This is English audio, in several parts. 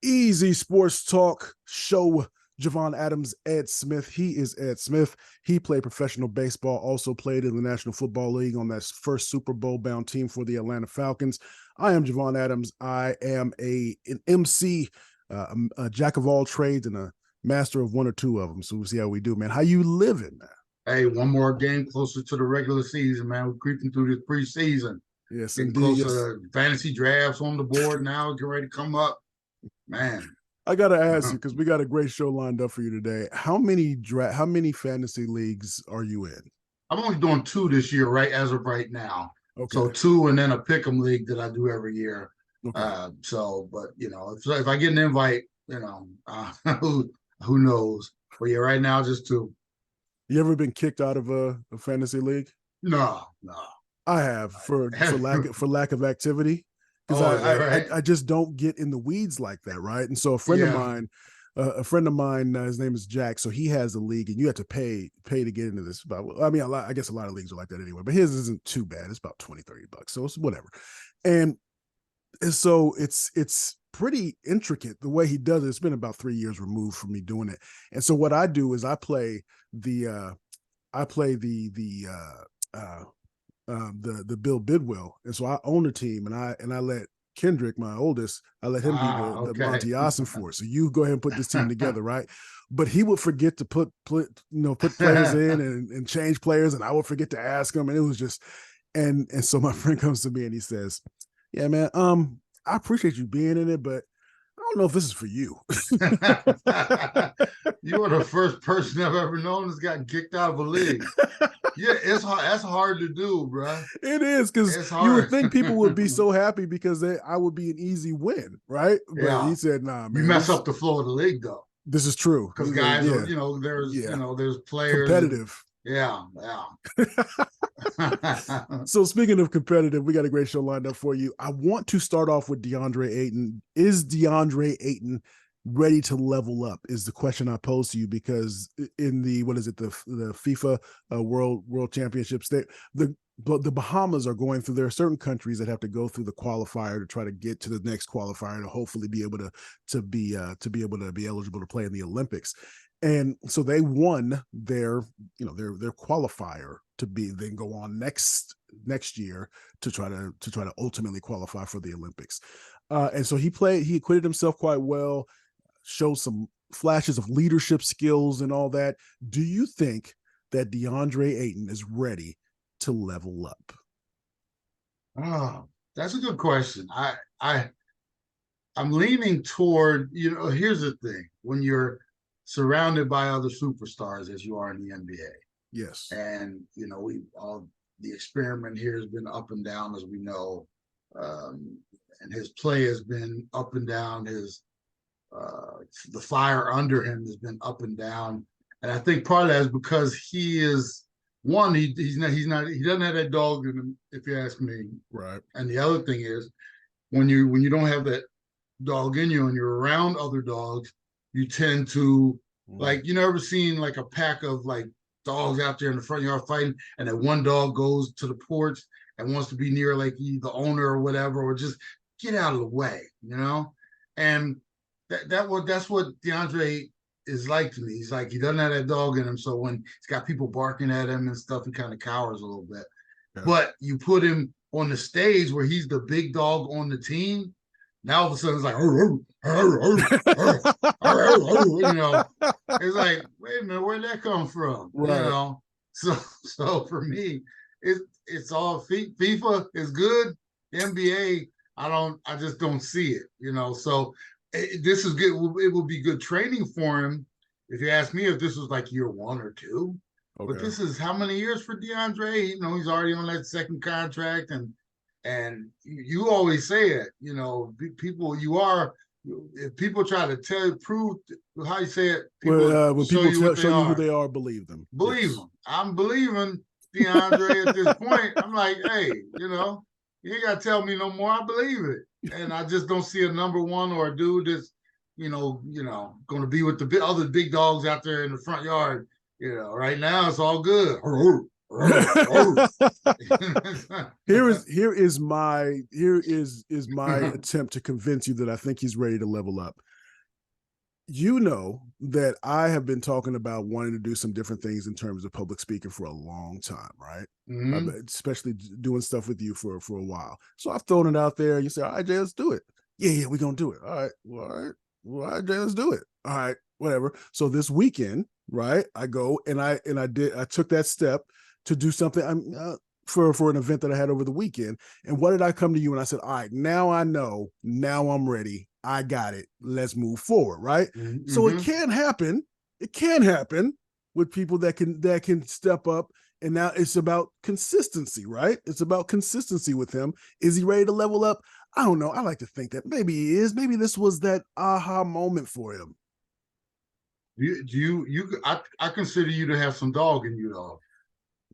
Easy Sports Talk Show. Javon Adams, Ed Smith. He is Ed Smith. He played professional baseball, also played in the National Football League on that first Super Bowl-bound team for the Atlanta Falcons. I am Javon Adams. I am an MC, a jack of all trades, and a master of one or two of them. So we'll see how we do, man. How you living, man? Hey, one more game closer to the regular season, man. We're creeping through this preseason. Yes, getting indeed. Closer. Yes. Fantasy drafts on the board now, getting ready to come up. Man. I got to ask you, because we got a great show lined up for you today. How many fantasy leagues are you in? I'm only doing 2 this year, right, as of right now. Okay. So 2 and then a pick'em league that I do every year. Okay. But, if I get an invite, who knows? But, yeah, right now, just 2. You ever been kicked out of a fantasy league? No. I have for lack of activity. Because I just don't get in the weeds like that, right? And so a friend of mine, his name is Jack. So he has a league, and you have to pay to get into this. I guess a lot of leagues are like that anyway. But his isn't too bad. It's about $20-$30, so it's whatever. And so it's pretty intricate the way he does it. It's been about 3 years removed from me doing it. And so what I do is I play the Bill Bidwell, and so I own the team, and I let Kendrick, my oldest, I let him be the Monty Austin for it. So you go ahead and put this team together, right? But he would forget to put players in and change players, and I would forget to ask him, and it was just, and so my friend comes to me and he says, "Yeah, man, I appreciate you being in it, but I don't know if this is for you." You are the first person I've ever known that's gotten kicked out of a league. Yeah, it's hard. That's hard to do, bro. It is, because you would think people would be so happy because I would be an easy win, right? But he said, "Nah, man, you mess up the flow of the league, though." This is true, because guys are, there's players competitive. Yeah. So speaking of competitive, we got a great show lined up for you. I want to start off with DeAndre Ayton. Is DeAndre Ayton ready to level up is the question I pose to you, because in the FIFA World Championships, the Bahamas are going through, there are certain countries that have to go through the qualifier to try to get to the next qualifier to hopefully be able to be eligible to play in the Olympics. And so they won their qualifier to then go on next year to try to ultimately qualify for the Olympics. And so he acquitted himself quite well, showed some flashes of leadership skills and all that. Do you think that DeAndre Ayton is ready to level up? Oh, that's a good question. I'm leaning toward, here's the thing. When you're surrounded by other superstars as you are in the NBA. Yes. And, the experiment here has been up and down, as we know. And his play has been up and down. The fire under him has been up and down. And I think part of that is because he is one, he doesn't have that dog in him, if you ask me. Right. And the other thing is when you don't have that dog in you and you're around other dogs, you tend to ever seen like a pack of like dogs out there in the front yard fighting, and that one dog goes to the porch and wants to be near like the owner or whatever, or just get out of the way, and that's what DeAndre is like to me. He's like, he doesn't have that dog in him, so when he's got people barking at him and stuff, he kind of cowers a little bit. Yeah. But you put him on the stage where he's the big dog on the team, now all of a sudden it's like, it's like, wait a minute, where'd that come from? Right. So for me, it's all FIFA is good. The NBA, I just don't see it, So this is good. It will be good training for him. If you ask me, if this was like year 1 or 2, okay. But this is how many years for DeAndre? He's already on that second contract, and you always say it, if people try to prove how you say it, when people show you who they are, believe them. Believe them. I'm believing DeAndre at this point. I'm like, hey, you ain't got to tell me no more. I believe it. And I just don't see a number one or a dude that's, going to be with the other big dogs out there in the front yard. Right now it's all good. Here is my attempt to convince you that I think he's ready to level up. You know that I have been talking about wanting to do some different things in terms of public speaking for a long time, right? Mm-hmm. Especially doing stuff with you for a while. So I've thrown it out there. You say, all right, Jay, let's do it. Yeah, we're gonna do it. All right, all right, Jay, let's do it. All right, whatever. So this weekend, right, I go and I took that step to do something. For an event that I had over the weekend. And what did I come to you and I said, all right, now I know, now I'm ready. I got it. Let's move forward, right? So it Mm-hmm. can happen. It can happen with people that can step up. And now it's about consistency, right? It's about consistency with him. Is he ready to level up? I don't know. I like to think that maybe he is. Maybe this was that aha moment for him. I consider you to have some dog in you, though.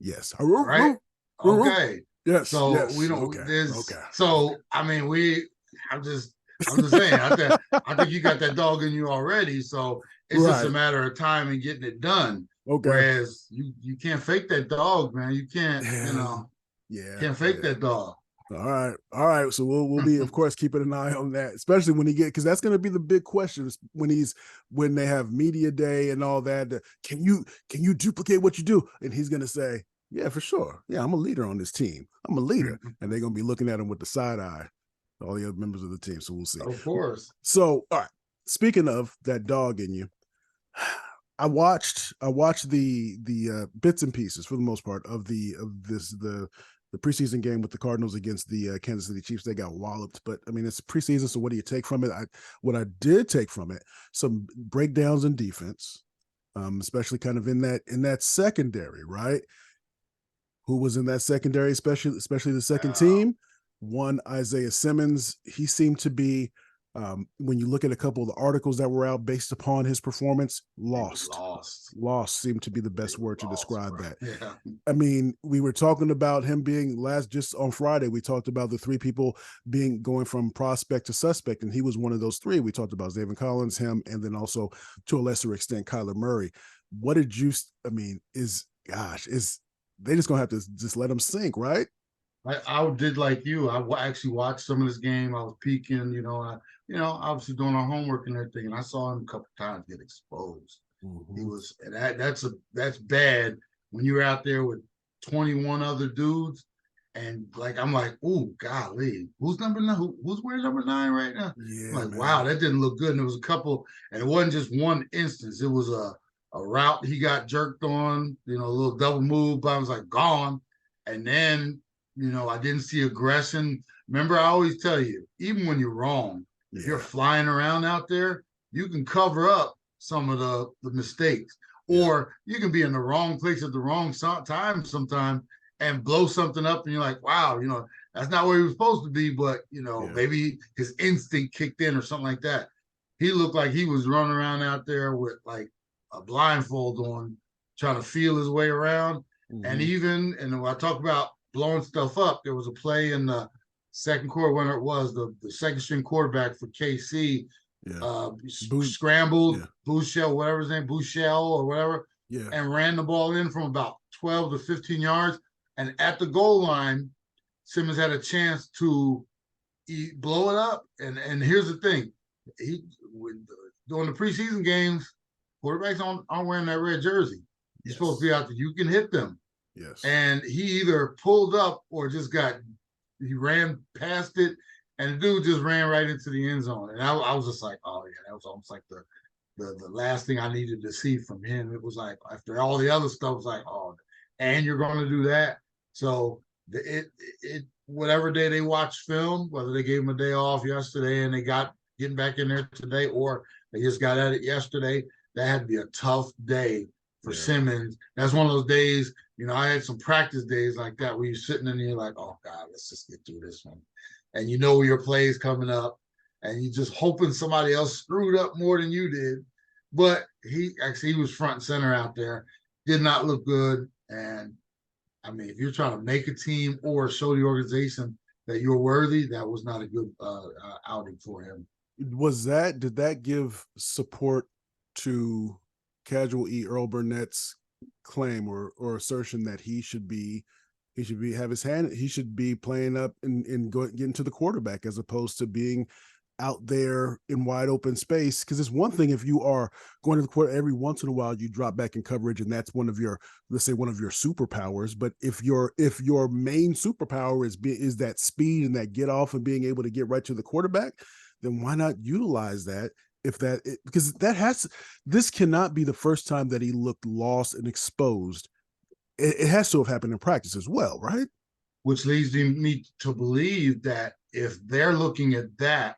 Yes. Right? Okay. Yes. So we Yes. don't. Okay. There's Okay. so I mean we. I'm just I'm just saying. I think you got that dog in you already. So it's just a Right. matter of time and getting it done. Okay. Whereas you can't fake that dog, man. You can't Yeah. Yeah. can't fake Yeah. that dog. All right. So we'll be, of course, keeping an eye on that, especially when he because that's going to be the big question when they have media day and all that. Can you duplicate what you do? And he's going to say, yeah, for sure. Yeah, I'm a leader on this team. I'm a leader, and they're going to be looking at him with the side eye, all the other members of the team. So we'll see. Of course. So, all right. Speaking of that dog in you, I watched the bits and pieces for the most part of the preseason game with the Cardinals against the Kansas City Chiefs. They got walloped, but I mean it's preseason, so what do you take from it? What I did take from it, some breakdowns in defense, especially kind of in that secondary, right? Who was in that secondary, especially the second team? One, Isaiah Simmons. He seemed to be, when you look at a couple of the articles that were out based upon his performance, lost. Lost seemed to be the best word to describe that. Yeah. I mean, we were talking about him being just on Friday. We talked about the three people going from prospect to suspect, and he was one of those three. We talked about David Collins, him, and then also to a lesser extent Kyler Murray. What did you? I mean, is they just gonna have to just let him sink, right? I did like you. Actually watched some of this game. I was peeking, obviously doing our homework and everything, and I saw him a couple times get exposed. Mm-hmm. He was, and that's bad when you're out there with 21 other dudes, and like I'm like, ooh, golly, who's number 9? Who's wearing number 9 right now? Yeah, I'm like, man. wow, that didn't look good. And it was a couple, and it wasn't just one instance. It was a route he got jerked on, a little double move, but I was like gone, and then I didn't see aggression. Remember, I always tell you, even when you're wrong, if you're Yeah, flying around out there, you can cover up some of the mistakes, yeah, or you can be in the wrong place at the wrong time sometime and blow something up, and you're like, wow, that's not where he was supposed to be, but yeah. maybe his instinct kicked in or something like that. He looked like he was running around out there with like a blindfold on, trying to feel his way around. And Mm-hmm. and when I talk about blowing stuff up, there was a play in the second quarter when it was the second string quarterback for KC Yeah. scrambled Yeah, Bouchel, whatever his name, Bouchel or whatever, yeah, and ran the ball in from about 12 to 15 yards. And at the goal line, Simmons had a chance to blow it up. And here's the thing, during the preseason games, quarterbacks aren't wearing that red jersey. You're yes, supposed to be out there. You can hit them. yes. And he either pulled up or he ran past it, and the dude just ran right into the end zone. And I was just like, oh yeah, that was almost like the last thing I needed to see from him. It was like after all the other stuff, was like, oh, and you're going to do that. So it whatever day they watched film, whether they gave him a day off yesterday and they got getting back in there today, or they just got at it yesterday, that had to be a tough day for Yeah, Simmons. That's one of those days. I had some practice days like that where you're sitting in and you're like, oh God, let's just get through this one. And your play is coming up, and you're just hoping somebody else screwed up more than you did. But he was front and center out there, did not look good. And I mean, if you're trying to make a team or show the organization that you're worthy, that was not a good outing for him. did that give support to Casual E Earl Burnett's claim or assertion that he should be have his hand, he should be playing up and getting to the quarterback as opposed to being out there in wide open space. Because it's one thing if you are going to the court every once in a while, you drop back in coverage, and that's one of your, let's say, one of your superpowers. But if your main superpower is that speed and that get off and being able to get right to the quarterback, then why not utilize that? Because this cannot be the first time that he looked lost and exposed. It has to have happened in practice as well, right? Which leads me to believe that if they're looking at that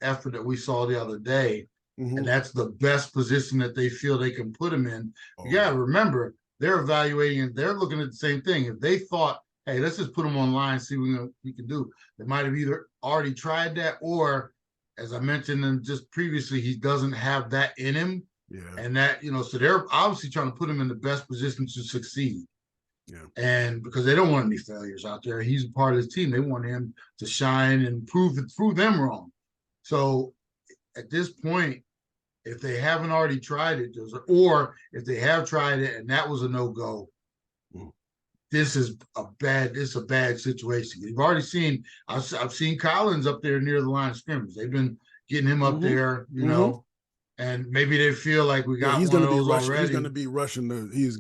effort that we saw the other day, and that's the best position that they feel they can put him in, you got to remember, they're evaluating and they're looking at the same thing. If they thought, hey, let's just put him online, see what we can do, they might have either already tried that, or as I mentioned and just previously, he doesn't have that in him. Yeah. And that, so they're obviously trying to put him in the best position to succeed. Yeah. And because they don't want any failures out there, he's a part of his team. They want him to shine and prove them wrong. So at this point, if they haven't already tried it, or if they have tried it and that was a no-go, this is a bad situation. You've already seen, I've seen Collins up there near the line of scrimmage. They've been getting him up there, and maybe they feel like we got he's one going of to be those rushing. already. He's going to be rushing.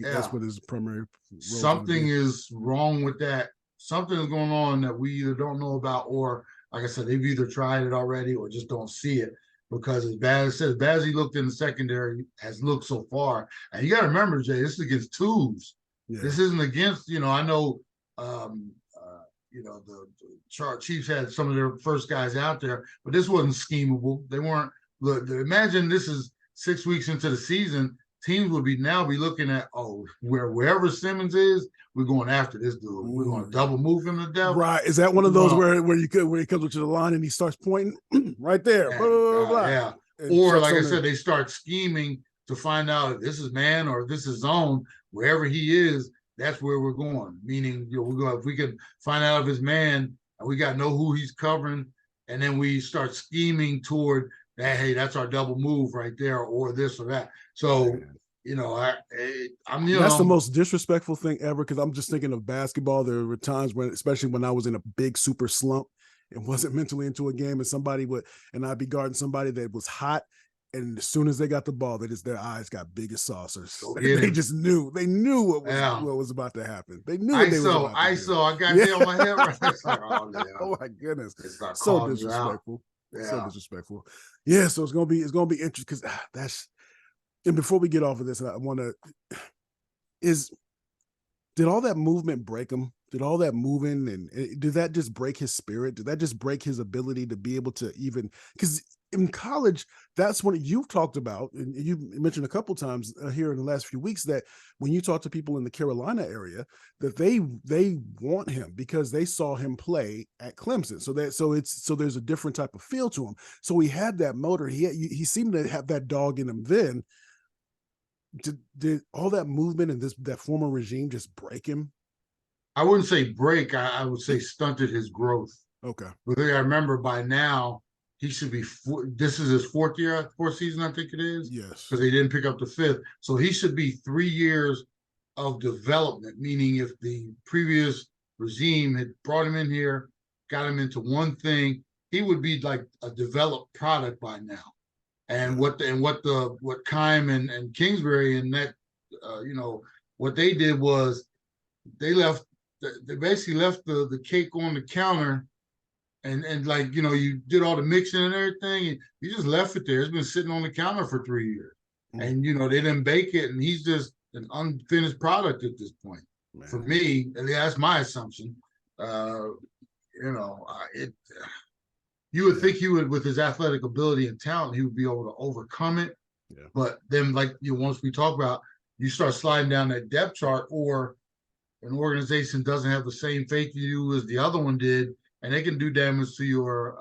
That's what his primary role Something is wrong with that. Something is going on that we either don't know about, or like I said, they've either tried it already or just don't see it. Because as bad as he looked in the secondary, has looked so far. And you got to remember, Jay, this is against twos. Yeah. This isn't against, I know, the Chiefs had some of their first guys out there, but this wasn't schemable. They weren't. Look, imagine this is 6 weeks into the season. Teams would be looking at, wherever Simmons is, we're going after this dude. We're going to double move him to death. Right? Is that one of those where he comes up to the line and he starts pointing right there? Yeah. Blah, blah, blah, yeah. Or like I said, they start scheming to find out if this is man or if this is zone. Wherever he is, that's where we're going. Meaning, if we can find out if it's man, and we got to know who he's covering, and then we start scheming toward that. Hey, that's our double move right there, or this or that. So, that's the most disrespectful thing ever. Because I'm just thinking of basketball. There were times when, especially when I was in a big super slump and wasn't mentally into a game, and I'd be guarding somebody that was hot. And as soon as they got the ball, their eyes got big as saucers. They just knew. They knew what was about to happen. They knew what they was about to do. I got it on my head right. Oh my goodness. So disrespectful. Yeah. So disrespectful. Yeah, so it's gonna be interesting because and before we get off of this, I wanna did all that movement break him? Did all that moving and did that just break his spirit? Did that just break his ability to be able to even, because in college, that's what you've talked about, and you mentioned a couple times here in the last few weeks, that when you talk to people in the Carolina area, that they want him because they saw him play at Clemson. So there's a different type of feel to him. So he had that motor. He seemed to have that dog in him then. Did all that movement and that former regime just break him? I wouldn't say break. I would say stunted his growth. Okay. Because I remember by now he should be. This is his fourth season, I think it is. Yes. Because he didn't pick up the fifth, so he should be 3 years of development. Meaning, if the previous regime had brought him in here, got him into one thing, he would be like a developed product by now. And what Keim and Kingsbury and that, what they did was they basically left the cake on the counter, and you did all the mixing and everything, and you just left it there. It's been sitting on the counter for 3 years, and they didn't bake it, and he's just an unfinished product at this point. Man. For me, and that's my assumption. You would think he would, with his athletic ability and talent, he would be able to overcome it. Yeah. But then, once we talk about, you start sliding down that depth chart, or an organization doesn't have the same faith in you as the other one did, and they can do damage to your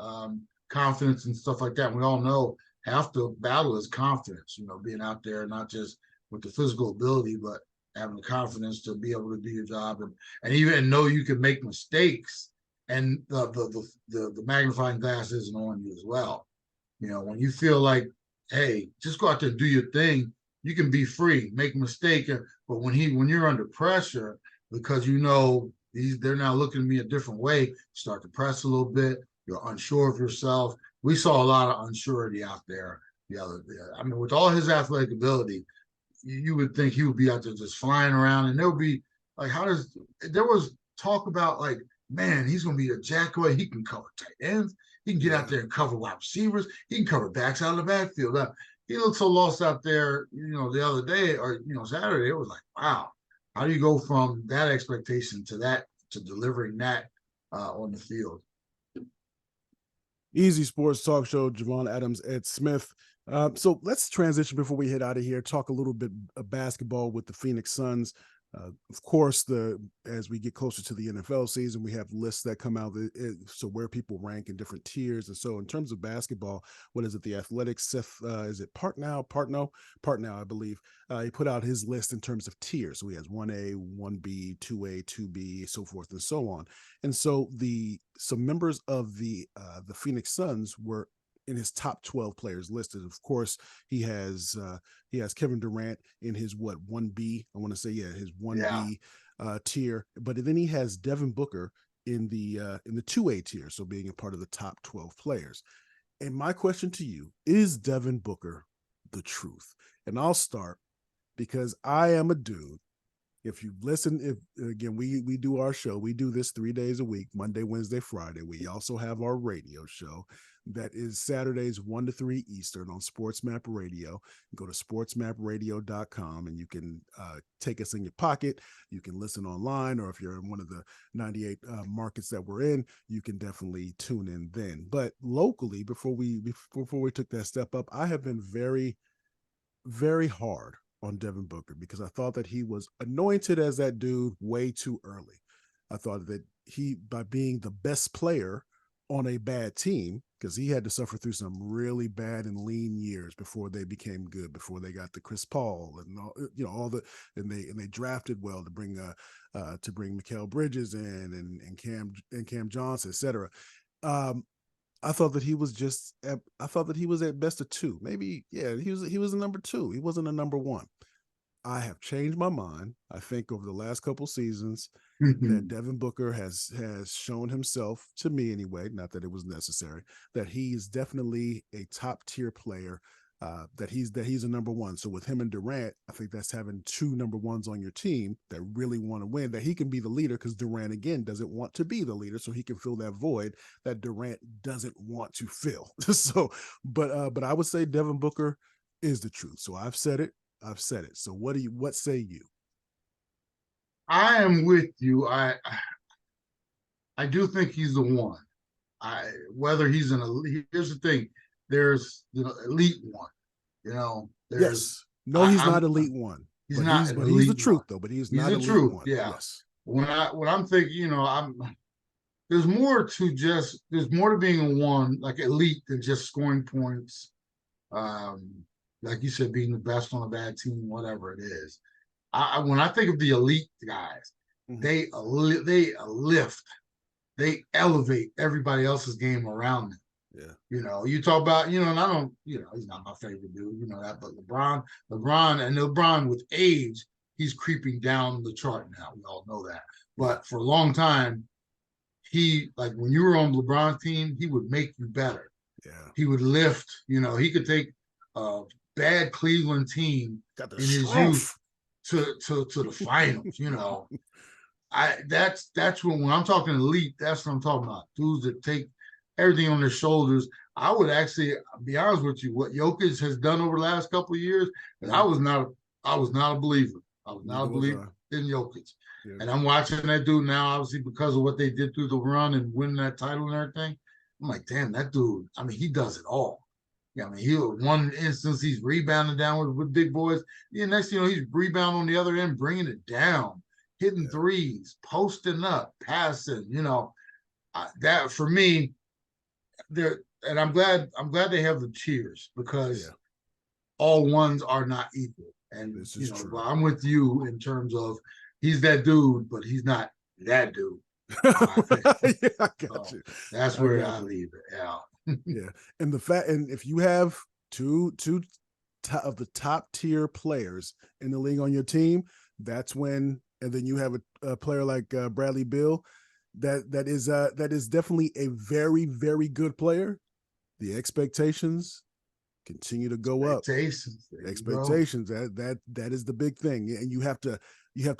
confidence and stuff like that. And we all know half the battle is confidence, being out there, not just with the physical ability, but having the confidence to be able to do your job and even know you can make mistakes. And the magnifying glass isn't on you as well. When you feel like, hey, just go out there and do your thing, you can be free, make a mistake. But when you're under pressure, because they're now looking at me a different way, start to press a little bit, you're unsure of yourself, we saw a lot of unsurety out there the other day. I mean, with all his athletic ability, you would think he would be out there just flying around, and there would be like, there was talk about like, man, he's going to be a jackaway. He can cover tight ends. He can get out there and cover wide receivers. He can cover backs out of the backfield. He looked so lost out there, the other day or, Saturday. It was like, wow, how do you go from that expectation to delivering that on the field? Easy Sports Talk Show, Javon Adams, Ed Smith. So let's transition before we head out of here, talk a little bit of basketball with the Phoenix Suns. Of course, as we get closer to the NFL season, we have lists that come out, so where people rank in different tiers. And so in terms of basketball, what is it? The Athletics, Seth, is it Partnow, I believe. He put out his list in terms of tiers. So he has 1A, 1B, 2A, 2B, so forth and so on. And so some members of the Phoenix Suns were in his top 12 players listed. Of course, he has Kevin Durant in his 1B, I want to say, his 1B tier, but then he has Devin Booker in the 2A tier, so being a part of the top 12 players. And my question to you, is Devin Booker the truth? And I'll start because I am a dude. If you listen, again, we do our show, we do this 3 days a week, Monday, Wednesday, Friday. We also have our radio show that is Saturdays 1 to 3 Eastern on SportsMap Radio. Go to sportsmapradio.com and you can take us in your pocket. You can listen online, or if you're in one of the 98 markets that we're in, you can definitely tune in then. But locally, before we took that step up, I have been very, very hard on Devin Booker because I thought that he was anointed as that dude way too early. I thought that by being the best player on a bad team, because he had to suffer through some really bad and lean years before they became good, before they got the Chris Paul and and they drafted well to bring Mikal Bridges in and Cam Johnson, etc. I thought that he was at best a 2. Maybe, he was a number 2. He wasn't a number 1. I have changed my mind. I think over the last couple seasons that Devin Booker has shown himself, to me anyway, not that it was necessary, that he's definitely a top tier player, that he's a number 1. So with him and Durant, I think that's having 2 number 1s on your team that really want to win, that he can be the leader, because Durant, again, doesn't want to be the leader, so he can fill that void that Durant doesn't want to fill. So, but I would say Devin Booker is the truth. So I've said it. So what say you? I am with you. I do think he's the one. Whether he's here's the thing. There's elite one. Yes. No, he's not elite one. He's not. But he's the truth though. But he's not the elite truth. One. Yeah. Yes. When I'm thinking, there's more to being a one, like elite, than just scoring points. Like you said, being the best on a bad team, whatever it is. When I think of the elite guys, they elevate everybody else's game around them. Yeah. You talk about, and I don't, he's not my favorite dude, that, but LeBron with age, he's creeping down the chart now. We all know that. But for a long time, when you were on LeBron's team, he would make you better. Yeah. He would lift, he could take bad Cleveland team in his youth to the finals. That's when I'm talking elite, that's what I'm talking about. Dudes that take everything on their shoulders. I would actually be honest with you, what Jokic has done over the last couple of years, and I was not a believer. I was not a believer in Jokic. Yeah. And I'm watching that dude now, obviously, because of what they did through the run and winning that title and everything. I'm like, damn, that dude, he does it all. Yeah, one instance he's rebounding down with big boys. Yeah, next thing he's rebounding on the other end, bringing it down, hitting threes, posting up, passing. That for me, and I'm glad they have the tiers, because all ones are not equal. And this is true. I'm with you in terms of he's that dude, but he's not that dude. I got you. That's where I leave it. Yeah. Yeah, and if you have two of the top tier players in the league on your team, that's when, and then you have a player like Bradley Beal, that is definitely a very, very good player. the expectations continue to go up. Expectations. That is the big thing. And you have to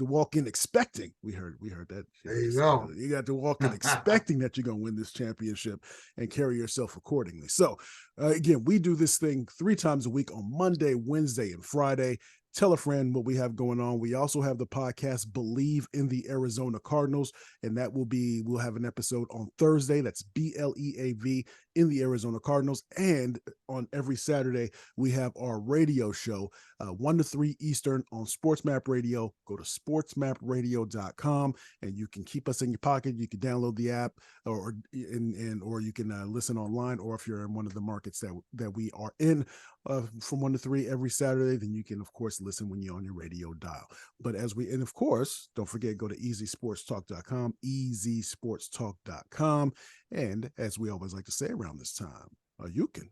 walk in expecting. We heard that. There you go. You got to walk in expecting that you're going to win this championship and carry yourself accordingly. So again, we do this thing 3 times a week on Monday, Wednesday, and Friday. Tell a friend what we have going on. We also have the podcast Believe in the Arizona Cardinals, and we'll have an episode on Thursday. That's BLEAV in the Arizona Cardinals. And on every Saturday, we have our radio show, 1 to 3 Eastern on SportsMap Radio. Go to sportsmapradio.com and you can keep us in your pocket. You can download the app or you can listen online, or if you're in one of the markets that we are in, from 1 to 3 every Saturday, then you can, of course, listen when you're on your radio dial. But and of course, don't forget, go to easysportstalk.com, easysportstalk.com. And as we always like to say around this time, you can